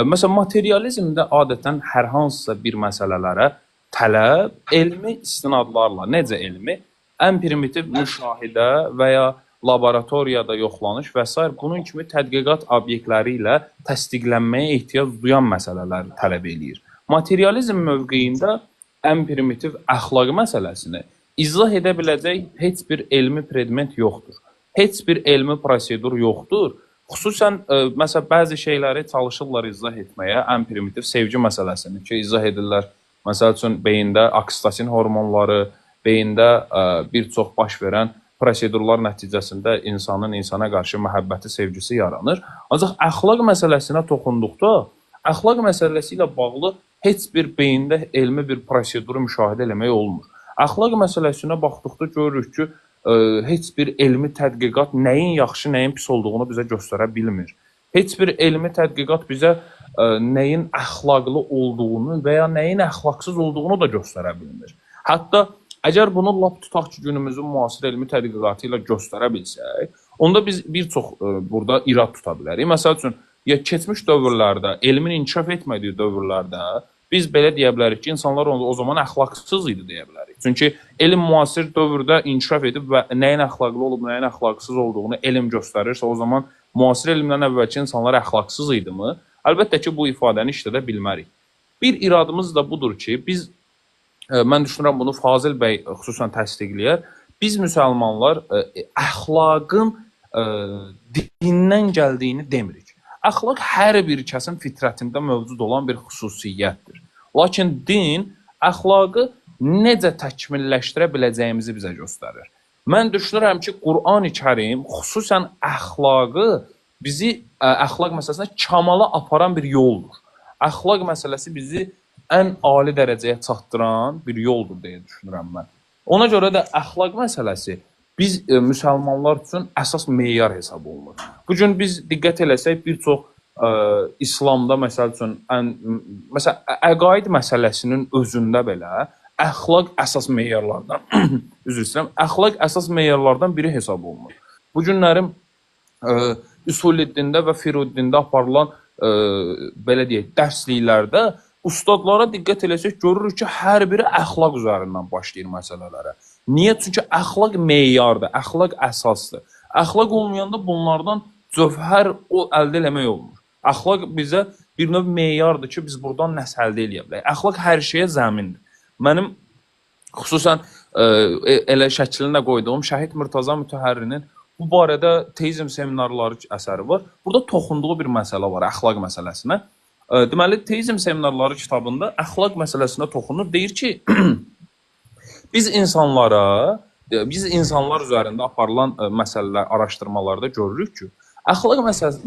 Məsələn, materializmdə adətən hər hansısa bir məsələlərə tələb elmi istinadlarla, necə elmi? Ən primitiv müşahidə və ya laboratoriyada yoxlanış və s. bunun kimi tədqiqat obyektləri ilə təsdiqlənməyə ehtiyac duyan məsələlər tələb eləyir. Materializm mövqeyində ən primitiv əxlaq məsələsini izah edə biləcək heç bir elmi predmet yoxdur. Heç bir elmi prosedur yoxdur. Xüsusən, məsələn, bəzi şeyləri çalışırlar izah etməyə, ən primitiv sevgi məsələsini ki, izah edirlər. Məsəl üçün, beyində oksitosin hormonları, beyində bir çox baş verən prosedurlar nəticəsində insanın insana qarşı məhəbbəti, sevgisi yaranır. Ancaq əxlaq məsələsinə toxunduqda, əxlaq məsələsi ilə bağlı heç bir beyində elmi bir proseduru müşahidə eləmək olmur. Əxlaq məsələsinə baxdıqda görürük ki, heç bir elmi tədqiqat nəyin yaxşı, nəyin pis olduğunu bizə göstərə bilmir. Heç bir elmi tədqiqat bizə nəyin əxlaqlı olduğunu və ya nəyin əxlaqsız olduğunu da göstərə bilmir. Hətta əgər bunu lap tutaq ki, günümüzün müasir elmi tədqiqatı ilə göstərə bilsək, onda biz bir çox burada irad tuta bilərik. Məsəl üçün, keçmiş dövrlərdə, elmin inkişaf etmədiyi dövrlərdə biz belə deyə bilərik ki, insanlar o zaman əxlaqsız idi deyə bilərik. Çünki elm müasir dövrdə inkişaf edib və nəyin əxlaqlı olub, nəyin əxlaqsız olduğunu elm göstərirsə, o zaman müasir elmdən əvvəlki insanlar əxlaqsız idimi? Əlbəttə ki, bu ifadəni işlədə bilmərik. Bir iradımız da budur ki, mən düşünürəm bunu Fazil bəy xüsusən təsdiqləyər, biz müsəlmanlar əxlaqın dindən gəldiyini demirik. Əxlaq hər bir kəsin fitrətində mövcud olan bir xüsusiyyətdir. Lakin din əxlaqı necə təkmilləşdirə biləcəyimizi bizə göstərir. Mən düşünürəm ki, Qur'an-ı Kərim xüsusən əxlaqı bizi əxlaq məsələsinə kamala aparan bir yoldur. Əxlaq məsələsi bizi ən ali dərəcəyə çatdıran bir yoldur deyə düşünürəm mən. Ona görə də əxlaq məsələsi biz müsəlmanlar üçün əsas meyar hesab olunur. Bu gün biz diqqət eləsək bir çox İslamda məsəl üçün əqaid məsələsinin özündə belə əxlaq əsas meyarlardan üzr istəyirəm, əxlaq əsas meyarlardan biri hesab olunur. Bu günlərim Üsul-i-dində və Firud-dində aparılan belə deyək, dərsliklərdə ustadlara diqqət eləsək görürük ki, hər biri əxlaq üzərindən başlayır məsələlərə. Niyə? Çünki əxlaq meyardır, əxlaq əsasdır. Əxlaq olmayanda bunlardan cövhər əldə eləmək olmur. Əxlaq bizə bir növ meyardır ki, biz buradan nəsə əldə eləyə bilərik. Əxlaq hər şeyə zəmindir. Mənim xüsusən elə şəklində qoyduğum Şəhid Murtaza Mütəhərrinin bu barədə teizm seminarları əsəri var. Burada toxunduğu bir məsələ var, əxlaq məsələsinə. Deməli, teizm seminarları kitabında əxlaq məsələsinə toxunur. Deyir ki, biz insanlar üzərində aparılan məsələlər, araşdırmalarda görürük ki, əxlaq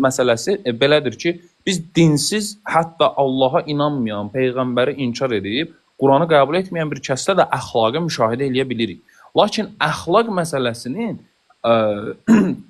məsələsi belədir ki, biz dinsiz, hətta Allaha inanmayan, Peyğəmbəri inkar edib, Quranı qəbul etməyən bir kəsdə də əxlaqı müşahidə edə bilirik. Lakin əxlaq məsələsinin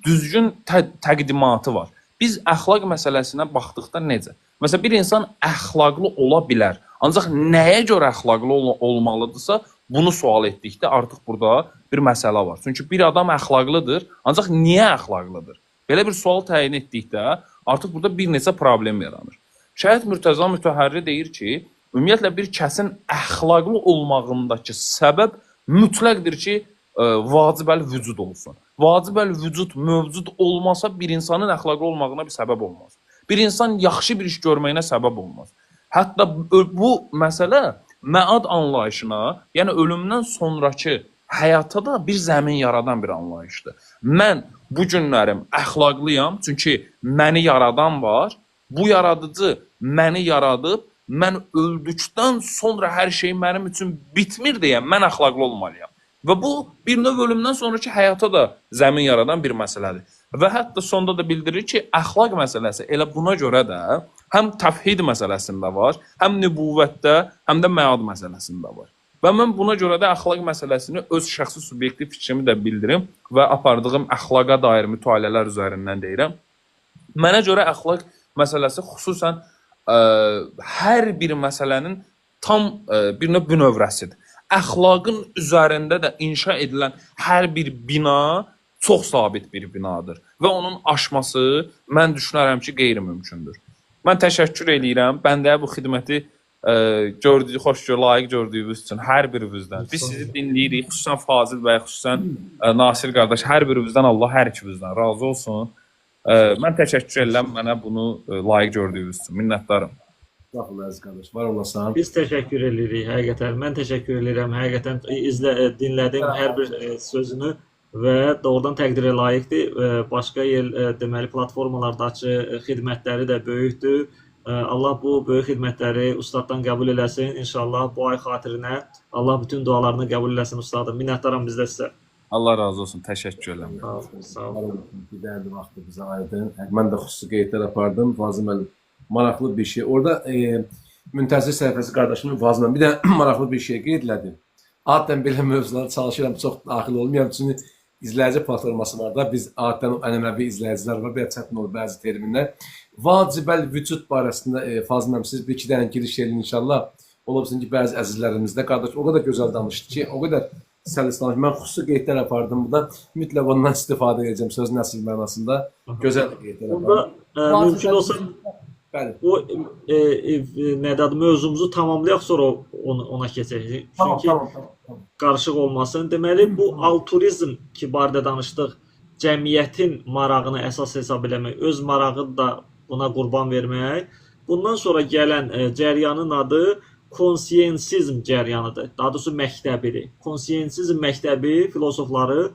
düzgün təqdimatı var. Biz əxlaq məsələsinə baxdıqda necə? Məsələn, bir insan əxlaqlı ola bilər. Ancaq nəyə görə əxlaqlı olmalıdırsa, bunu sual etdikdə artıq burada bir məsələ var. Çünki bir adam əxlaqlıdır, ancaq niyə əxlaqlıdır? Belə bir sual təyin etdikdə artıq burada bir neçə problem yaranır. Şəhid Murtaza Mütəhərri deyir ki, ümumiyyətlə bir kəsin əxlaqlı olmağındakı səbəb mütləqdir ki, vacibəl vücud olsun. Vacibəl vücud mövcud olmasa bir insanın əxlaqlı olmağına bir səbəb olmaz. Bir insan yaxşı bir iş görməyinə səbəb olmaz. Hətta bu məsələ məad anlayışına, yəni ölümdən sonrakı həyata da bir zəmin yaradan bir anlayışdır. Mən bu günlərim əxlaqlıyam, çünki məni yaradan var. Bu yaradıcı məni yaradıb, mən öldükdən sonra hər şey mənim üçün bitmir deyə mən əxlaqlı olmalıyam. Və bu bir növ ölümdən sonraki həyata da zəmin yaradan bir məsələdir. Və hətta sonda da bildirir ki, əxlaq məsələsi elə buna görə də həm təvhid məsələsində var, həm nübüvvətdə, həm də məad məsələsində var. Və mən buna görə də əxlaq məsələsini öz şəxsi subyektiv fikrimi də bildirim və apardığım əxlaqa dair mütaliələr üzərindən deyirəm. Mənə görə əxlaq məsələsi xüsusən hər bir məsələnin tam bir növ bünövrəsidir. Əxlaqın üzərində də inşa edilən hər bir bina çox sabit bir binadır və onun aşması mən düşünərəm ki, qeyri-mümkündür. Mən təşəkkür eləyirəm. Bəndəyə bu xidməti layiq gördüyünüz üçün hər birinizdən. Biz sizi dinləyirik, xüsusən Fazil bəy, xüsusən Nasir qardaş, hər birinizdən Allah hər ikinizdən razı olsun. Mən təşəkkür edirəm mənə bunu layiq gördüyünüz üçün. Minnətdarım. Baxın əziz qardaş, var olasın. Biz təşəkkür edirik həqiqətən. Mən təşəkkür edirəm. Həqiqətən dinlədim hər bir sözünü və doğrudan təqdirə layiqdir. Başqa deməli platformalardakı xidmətləri də böyükdür. Allah bu böyük xidmətləri ustaddan qəbul eləsin. İnşallah bu ay xatirinə Allah bütün dualarını qəbul eləsin ustadım. Minnətdaram biz də sizə. Allah razı olsun. Təşəkkür edirəm. Sağ olun. Dəyərli vaxtı bizə ayırdın. Mən də xüsusi qeydlər apardım. Fazıl müəllim, maraqlı bir şey. Orada Müntəzir səhifəsi qardaşımın Fazıl müəllim bir də maraqlı bir şey qeyd elədi. Adətən belə mövzulara çalışıram, çox daxil olmayam. Çünki izləyici platforması var da, biz adətən ənənəvi izləyicilər var, belə çətin olur bəzi terminlər. Vacibəl vücud barəsində Fazıl müəllim, siz bir-iki dənə giriş edin inşallah. Ola bilsin ki, bəzi əzizlərimiz də qardaş o qədər gözəl danışdı ki, o qədər səlis danışdı. Mən xüsusi qeydlər apardım burada. Mütləq ondan istifadə edəcəm sözün əsl mənasında. Gözəl qeydlər apardım. Burada mümkün olsa o nədir mövzumuzu tamamlayaq sonra ona keçək. Çünki qarışıq olmasın. Deməli bu altruizm ki barədə danışdıq. Cəmiyyətin marağını əsas hesab eləmək, öz marağı da buna qurban vermək. Bundan sonra gələn cəryanın adı konsiyensizm cəryanıdır. Daha doğrusu məktəbidir. Konsiyensizm məktəbi filosofları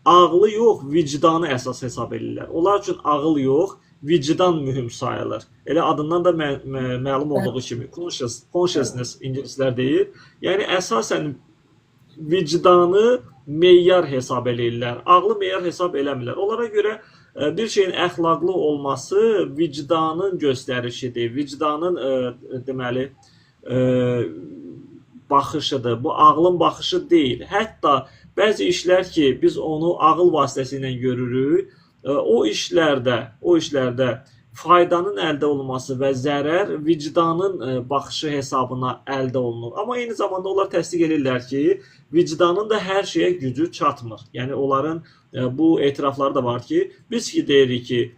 ağlı yox, vicdanı əsas hesab edirlər. Onlar üçün ağıl yox, vicdan mühüm sayılır. Elə adından da məlum olduğu kimi consciousness ingilislər deyir. Yəni əsasən vicdanı meyar hesab eləyirlər. Ağlı meyar hesab eləmirlər. Onlara görə bir şeyin əxlaqlı olması vicdanın göstərişidir. Vicdanın deməli e, baxışıdır. Bu ağlın baxışı deyil. Hətta bəzi işlər ki, biz onu ağıl vasitəsilə görürük, o işlərdə faydanın əldə olunması və zərər vicdanın baxışı hesabına əldə olunur. Amma eyni zamanda onlar təsdiq edirlər ki, vicdanın da hər şeyə gücü çatmır. Yəni onların bu etirafları da var ki, biz ki deyirik ki,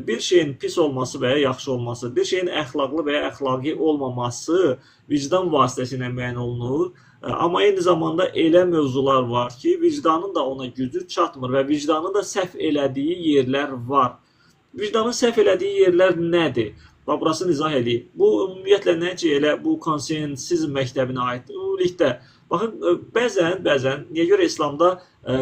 bir şeyin pis olması və ya yaxşı olması, bir şeyin əxlaqlı və ya əxlaqi olmaması vicdan vasitəsilə müəyyən olunur. Amma eyni zamanda elə mövzular var ki, vicdanın da ona gücü çatmır və vicdanın da səhv elədiyi yerlər var. Vicdanın səhv elədiyi yerlər nədir? Bax, burasını izah edeyim. Bu, ümumiyyətlə, nəticə elə bu konsensizm məktəbinə aiddir. Ümumilikdə, baxın, bəzən, niyə görə İslamda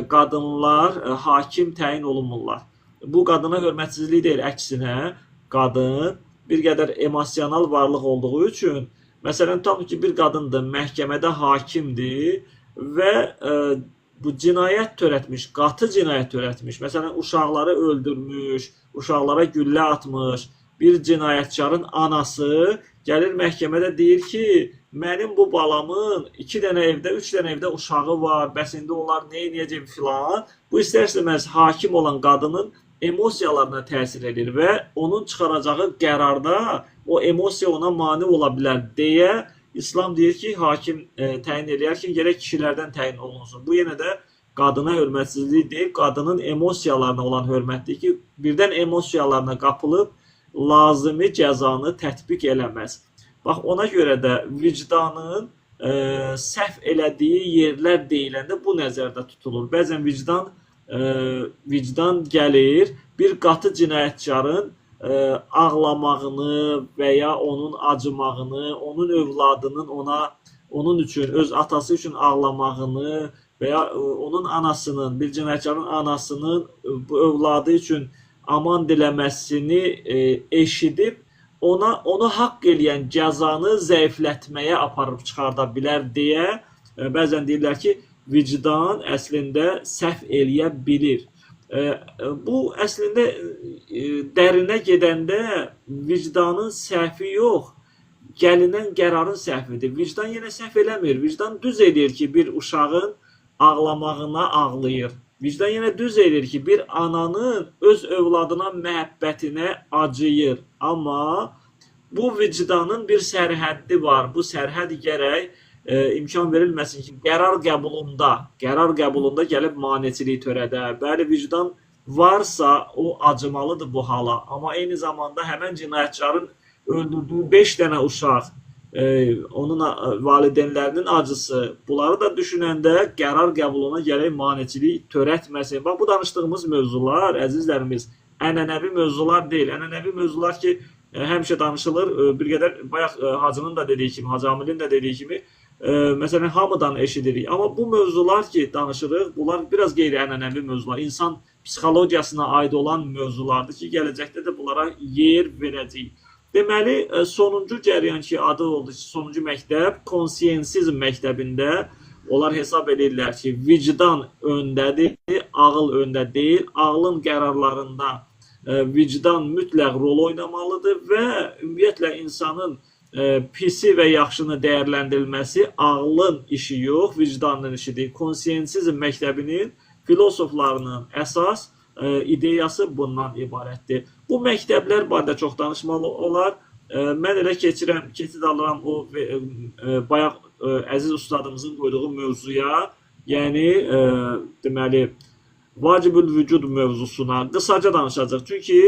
qadınlar hakim təyin olunmurlar? Bu, qadına hörmətsizlik deyil, əksinə, qadın bir qədər emosional varlıq olduğu üçün, məsələn, tam ki, bir qadındır, məhkəmədə hakimdir və bu cinayət törətmiş, qatı cinayət törətmiş, məsələn, uşaqları öldürmüş, uşaqlara güllə atmış, bir cinayətkarın anası gəlir məhkəmədə deyir ki, mənim bu balamın 2 dənə evdə, 3 dənə evdə uşağı var, bəs indi onlar nə edəcək filan. Bu istər-istəməz hakim olan qadının emosiyalarına təsir edir və onun çıxaracağı qərarda o emosiya ona mane ola bilər deyə İslam deyir ki, hakim təyin edərkən gərək kişilərdən təyin olunsun. Bu yenə də qadına hörmətsizlik deyil, qadının emosiyalarına olan hörmətdir ki, birdən emosiyalarına qapılıb lazımi cəzanı tətbiq eləməz. Bax, ona görə də vicdanın səhv elədiyi yerlər deyiləndə bu nəzərdə tutulur. Bəzən vicdan gəlir bir qatı cinayətkarın ağlamağını və ya onun acımağını, onun övladının onun üçün, öz atası üçün ağlamağını və ya onun anasının, bir cinayətkarın anasının bu övladı üçün aman diləməsini eşidib, onu haqq eləyən cəzanı zəiflətməyə aparıb çıxarda bilər deyə bəzən deyirlər ki, vicdan əslində səhv eləyə bilir. Bu əslində dərinə gedəndə vicdanın səhvi yox, gəlinən qərarın səhvidir. Vicdan yenə səhv eləmir. Vicdan düz edir ki, bir uşağın ağlamağına ağlayır. Vicdan yenə düz edir ki, bir ananın öz övladına məhəbbətinə acıyır. Amma bu vicdanın bir sərhəddi var. Bu sərhəd gərək imkan verilməsin ki, qərar qəbulunda gəlib maneçilik törədə. Bəli, vicdan varsa o acımalıdır bu hala. Amma eyni zamanda həmən cinayətkarın öldürdüyü 5 dənə uşaq, onun valideynlərinin acısı, bunları da düşünəndə qərar qəbuluna gərək maneçilik törətməsin. Bax, bu danışdığımız mövzular, əzizlərimiz, ənənəvi mövzular deyil. Ənənəvi mövzular ki, həmişə danışılır. Bir qədər bayaq Hacının da dediyi kimi, Hacı Amilin də dediyi kimi, məsələn, hamıdan eşidirik. Amma bu mövzular ki, danışırıq, bunlar biraz qeyri-ənənəvi mövzular. İnsan psixologiyasına aid olan mövzulardır ki, gələcəkdə də bunlara yer verəcəyik. Deməli, sonuncu cəryan ki, adı oldu ki, sonuncu məktəb, konsiyensizm məktəbində onlar hesab edirlər ki, vicdan öndədir, ağıl öndə deyil. Ağlın qərarlarında vicdan mütləq rol oynamalıdır və ümumiyyətlə insanın pisi və yaxşını dəyərləndirilməsi ağlın işi yox, vicdanın işidir. Konsiyensizm məktəbinin filosoflarının əsas ideyası bundan ibarətdir. Bu məktəblər barədə çox danışmalı olar. Mən elə keçid alıram o bayaq əziz ustadımızın qoyduğu mövzuya, yəni deməli vacibül vücud mövzusuna qısaca danışacaq. Çünki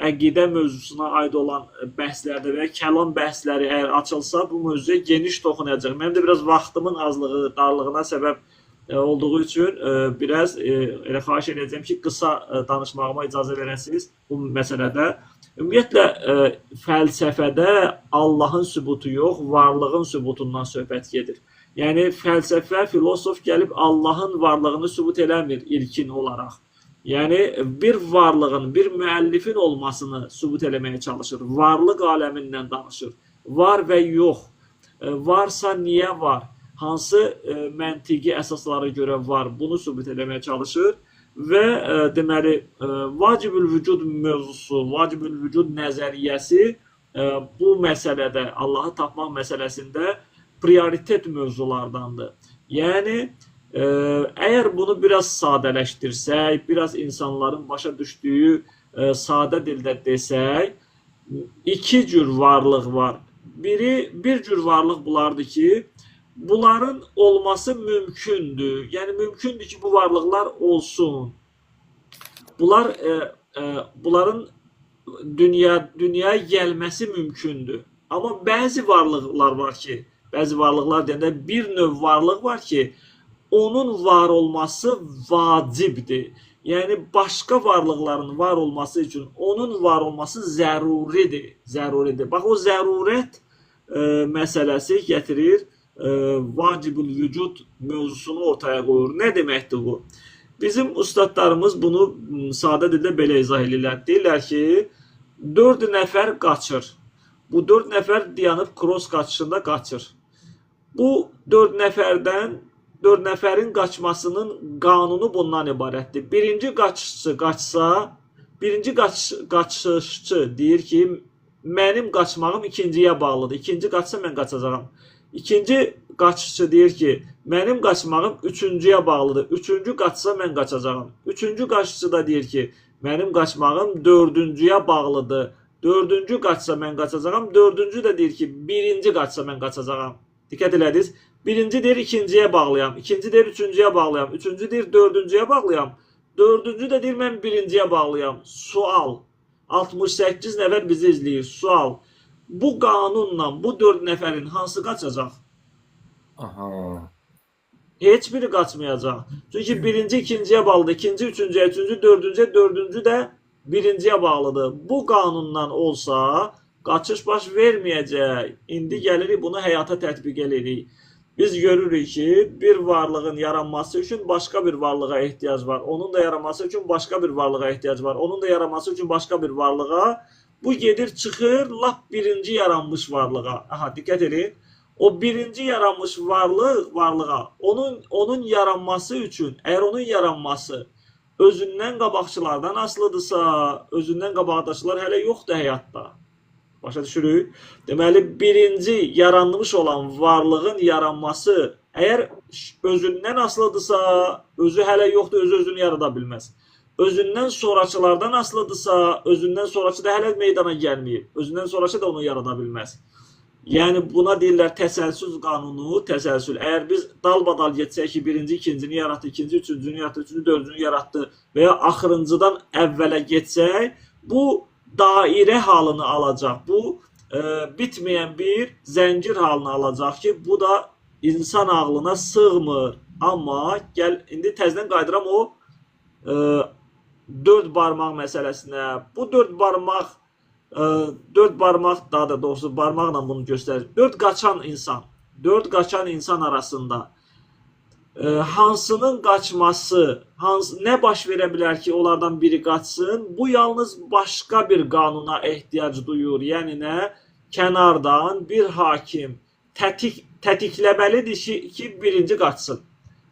əqidə mövzusuna aid olan bəhslərdə və kəlam bəhsləri əgər açılsa, bu mövzuya geniş toxunacaq. Mənim də biraz vaxtımın azlığı, darlığına səbəb olduğu üçün biraz elə xahiş edəcəm ki, qısa danışmağıma icazə verəsiniz bu məsələdə. Ümumiyyətlə, fəlsəfədə Allahın sübutu yox, varlığın sübutundan söhbət gedir. Yəni, fəlsəfə, filosof gəlib Allahın varlığını sübut eləmir ilkin olaraq. Yəni, bir varlığın, bir müəllifin olmasını sübut eləməyə çalışır. Varlıq aləmindən danışır. Var və yox. Varsa niyə var? Hansı məntiqi əsaslara görə var? Bunu sübut eləməyə çalışır. Və deməli, vacibül vücud mövzusu, vacibül vücud nəzəriyyəsi bu məsələdə, Allahı tapmaq məsələsində prioritet mövzulardandır. Yəni, əgər bunu biraz sadələşdirsək, biraz insanların başa düşdüyü sadə dildə desək, iki cür varlıq var. Bir cür varlıq bunlardır ki, bunların olması mümkündür. Yəni, mümkündür ki, bu varlıqlar olsun. Bunların dünyaya gəlməsi mümkündür. Amma bəzi varlıqlar var ki, bəzi varlıqlar deyəndə bir növ varlıq var ki, onun var olması vacibdir. Yəni, başqa varlıqların var olması üçün onun var olması zəruridir. Bax, o zərurət məsələsi gətirir, vacibül vücud mövzusunu ortaya qoyur. Nə deməkdir bu? Bizim ustadlarımız bunu sadə dildə belə izah edirlər. Deyirlər ki, 4 nəfər qaçır. Bu 4 nəfər dayanıb cross qaçışında qaçır. Bu 4 nəfərin qaçmasının qanunu bundan ibarətdir. Birinci qaçışçı deyir ki, mənim qaçmağım ikinciyə bağlıdır. İkinci qaçsa mən qaçacağam. İkinci qaçışçı deyir ki, mənim qaçmağım üçüncüyə bağlıdır. Üçüncü qaçsa mən qaçacağam. Üçüncü qaçışçı da deyir ki, mənim qaçmağım dördüncüyə bağlıdır. Dördüncü qaçsa mən qaçacağam. Dördüncü də deyir ki, birinci qaçsa mən qaçacağam. Diqqət elədiniz. Birinci deyir ikinciyə bağlayam. İkinci deyir üçüncüyə bağlayam. Üçüncü deyir dördüncüyə bağlayam. Dördüncü də deyir mən birinciyə bağlayam. Sual. 68 nəfər bizi izləyir. Sual. Bu qanunla bu 4 nəfərin hansı qaçacaq? Aha. Heç biri qaçmayacaq. Çünki birinci ikinciyə bağlıdır. İkinci üçüncüyə, üçüncü dördüncüyə, dördüncü də birinciyə bağlıdır. Bu qanundan olsa qaçış baş verməyəcək. İndi gəlirik bunu həyata tətbiq edirik. Biz görürük ki, bir varlığın yaranması üçün başqa bir varlığa ehtiyac var. Onun da yaranması üçün başqa bir varlığa ehtiyac var. Onun da yaranması üçün başqa bir varlığa. Bu gedir, çıxır, lap birinci yaranmış varlığa. Aha, diqqət edin. O birinci yaranmış varlığa, onun yaranması üçün, əgər onun yaranması özündən qabaqçılardan asılıdırsa, özündən qabaqdaşlar hələ yoxdur həyatda. Başa düşürük. Deməli, birinci yaranmış olan varlığın yaranması əgər özündən asılıdırsa, özü hələ yoxdur, özünü yarada bilməz. Özündən sonraçılardan asılıdırsa, özündən sonraçı da hələ meydana gəlməyib. Özündən sonraçı da onu yarada bilməz. Yəni, buna deyirlər təsəlsül qanunu, təsəlsül. Əgər biz dalbadal getsək ki, birinci ikincini yaratdı, ikinci üçüncünü yaratdı, üçüncü dördüncünü yaratdı və ya axırıncıdan əvvələ getsək, bu dairə halını alacaq. Bu, bitməyən bir zəncir halını alacaq ki, bu da insan ağlına sığmır. Amma, gəl, indi təzdən qaydıram o 4 barmaq məsələsinə. Bu 4 barmaq, daha da doğrusu barmaqla bunu göstərir. 4 qaçan insan arasında hansının qaçması, nə baş verə bilər ki, onlardan biri qaçsın? Bu yalnız başqa bir qanuna ehtiyac duyur. Yəni nə? Kənardan bir hakim tətikləməlidir ki, birinci qaçsın.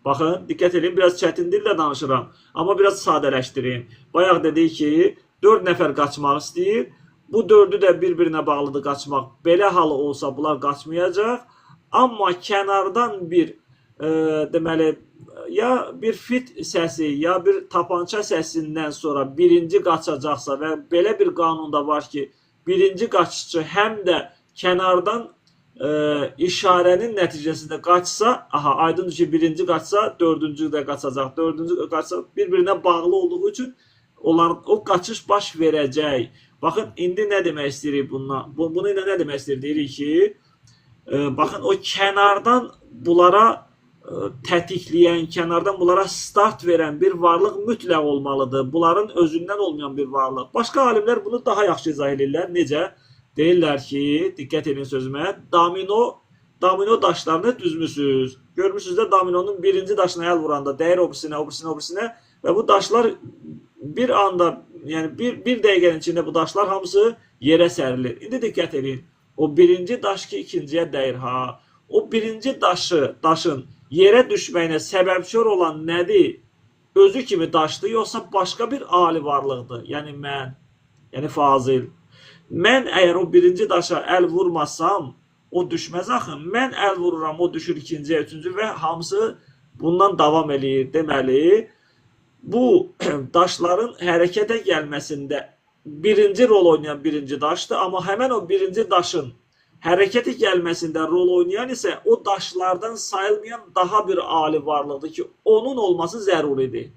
Baxın, diqqət edin, biraz çətin dillə danışıram, amma biraz sadələşdirin. Bayaq dedik ki, 4 nəfər qaçmaq istəyir. Bu 4'ü də bir-birinə bağlıdır qaçmaq. Belə halı olsa bunlar qaçmayacaq. Amma kənardan bir deməli, ya bir fit səsi, ya bir tapança səsindən sonra birinci qaçacaqsa və belə bir qanunda var ki, birinci qaçışçı həm də kənardan işarənin nəticəsində qaçsa, aha, aydındır ki, birinci qaçsa, dördüncü də qaçacaq, dördüncü qaçsa, bir-birinə bağlı olduğu üçün o qaçış baş verəcək. Baxın, indi nə demək istəyirik bununla? Bunu ilə nə demək istəyirik? Deyirik ki, baxın, o kənardan bunlara tətikləyən, kənardan bunlara start verən bir varlıq mütləq olmalıdır. Bunların özündən olmayan bir varlıq. Başqa alimlər bunu daha yaxşı izah edirlər. Necə? Deyirlər ki, diqqət edin sözümə, domino daşlarını düzmüsünüz. Görmüsünüz də dominonun birinci daşına əl vuranda dəyir o birisinə və bu daşlar bir anda, yəni bir dəqiqənin içində bu daşlar hamısı yerə sərilir. İndi diqqət edin. O birinci daş ki, ikinciyə dəyir. O birinci daşın yerə düşməyinə səbəbkar olan nədir? Özü kimi daşdır, yoxsa başqa bir ali varlıqdır? Yəni mən, yəni Fazil. Mən əgər o birinci daşa əl vurmasam, o düşməz axı. Mən əl vururam, o düşür ikinciyə, üçüncü və hamısı bundan davam eləyir. Deməli, bu daşların hərəkətə gəlməsində birinci rol oynayan birinci daşdır, amma həmən o birinci daşın hərəkətə gəlməsində rol oynayan isə o daşlardan sayılmayan daha bir ali varlıqdır ki, onun olması zəruridir.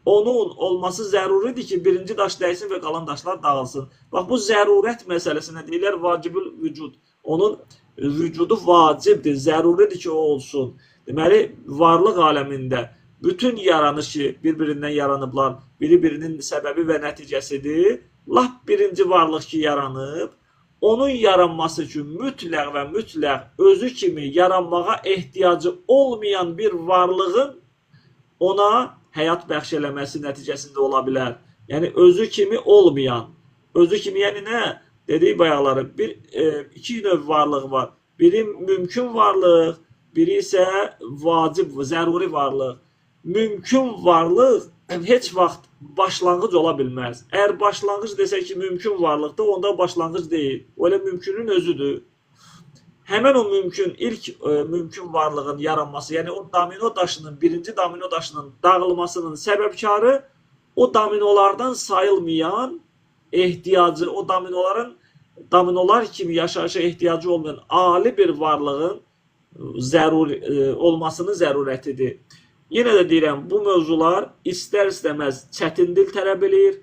Onun olması zəruridir ki, birinci daş dəysin və qalan daşlar dağılsın. Bax, bu zərurət məsələsinə deyirlər vacibül vücud. Onun vücudu vacibdir, zəruridir ki, o olsun. Deməli, varlıq aləmində bütün yaranış ki, bir-birindən yaranıblar, biri-birinin səbəbi və nəticəsidir. Lap birinci varlıq ki, yaranıb, onun yaranması üçün mütləq və mütləq özü kimi yaranmağa ehtiyacı olmayan bir varlığın ona həyat bəxş eləməsi nəticəsində ola bilər. Yəni, özü kimi olmayan. Özü kimi, yəni nə? Dedik bayaqları, iki növ varlıq var. Biri mümkün varlıq, biri isə vacib, zəruri varlıq. Mümkün varlıq heç vaxt başlanğıc ola bilməz. Əgər başlanğıc desək ki, mümkün varlıqdır, onda başlanğıc deyil. O elə mümkünün özüdür. Həmən o ilk mümkün varlığın yaranması, yəni o domino daşının, birinci domino daşının dağılmasının səbəbkarı o dominolardan sayılmayan ehtiyacı, o dominolar kimi yaşayışa ehtiyacı olmayan ali bir varlığın olmasının zərurətidir. Yenə də deyirəm, bu mövzular istər-istəməz çətin dil tələb eləyir.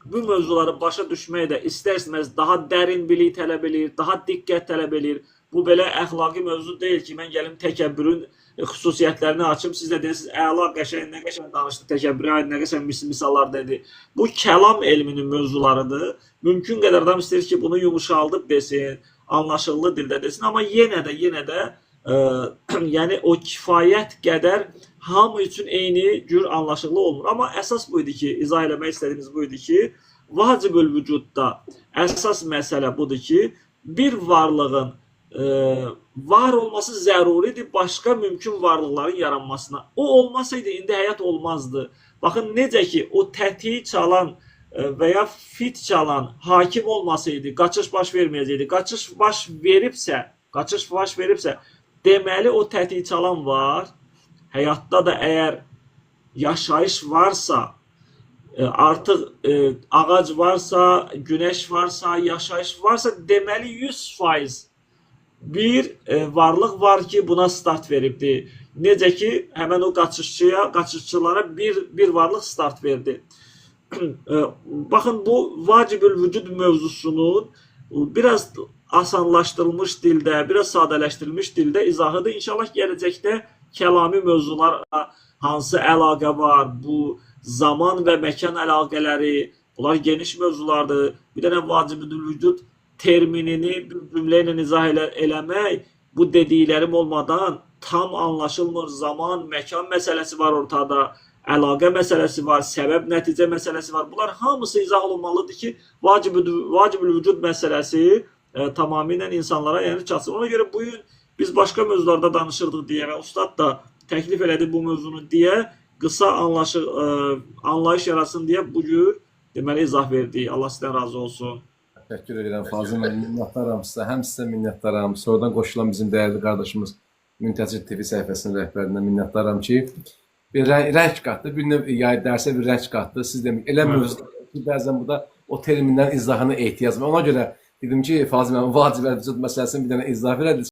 Bu mövzuları başa düşmək də istər-istəməz daha dərin bilik tələb eləyir, daha diqqət tələb eləyir. Bu belə əxlaqi mövzu deyil ki, mən gəlim təkəbbürün xüsusiyyətlərini açım, siz də deyirsiniz, əla, qəşəng, nə qəşəng danışdı, təkəbbürə aid nə qəşəng misallar dedi. Bu kəlam elminin mövzularıdır. Mümkün qədər adam istəyir ki, bunu yumuşaldıb desin, anlaşıllı dildə desin, amma yenə də yəni o kifayət qədər hamı üçün eyni cür anlaşıqlı olmur. Amma əsas bu idi ki, izah eləmək istədiyimiz bu idi ki, vacibül vücudda əsas məsələ budur ki, bir varlığın var olması zəruridir başqa mümkün varlıqların yaranmasına. O olmasaydı indi həyat olmazdı. Baxın, necə ki, o tətiyi çalan və ya fit çalan hakim olmasaydı, qaçış baş verməyəcəkdi. Qaçış baş veribsə, deməli o tətiyi çalan var. Həyatda da əgər yaşayış varsa, artıq ağac varsa, günəş varsa, yaşayış varsa, deməli 100% bir varlıq var ki, buna start veribdir. Necə ki, həmən o qaçışçılara bir varlıq start verdi. Baxın, bu vacibül vücud mövzusunun biraz asanlaşdırılmış dildə, biraz sadələşdirilmiş dildə izahıdır. İnşallah gələcəkdə kəlami mövzularla hansı əlaqə var, bu zaman və məkan əlaqələri, bunlar geniş mövzulardır. Bir dənə vacibül vücud terminini bir cümlə ilə izah eləmək, bu dediklərim olmadan tam anlaşılmır. Zaman, məkan məsələsi var ortada, əlaqə məsələsi var, səbəb-nəticə məsələsi var. Bunlar hamısı izah olunmalıdır ki, vacibül vücud məsələsi tamamilə insanlara çatsın. Ona görə bugün biz başqa mövzularda danışırdıq deyə və ustad da təklif elədi bu mövzunu deyə, qısa anlayış yaratsın deyə bugün deməli izah verdik. Allah sizdən razı olsun. Təşəkkür edirəm Fazıl müəllim, minnətdaram sizə, həm sizə minnətdaram. Sonradan qoşulan bizim dəyərli qardaşımız Müntəzir TV səhifəsinin rəhbərindən minnətdaram ki, bir rəng qatdı, bir növ dərsə bir rəng qatdı. Siz demək, elə mövzuda ki, bəzən bu da o terminlərin izahına ehtiyac var. Ona görə dedim ki, Fazıl müəllim vacibül vücud məsələsini bir dənə izah verədir.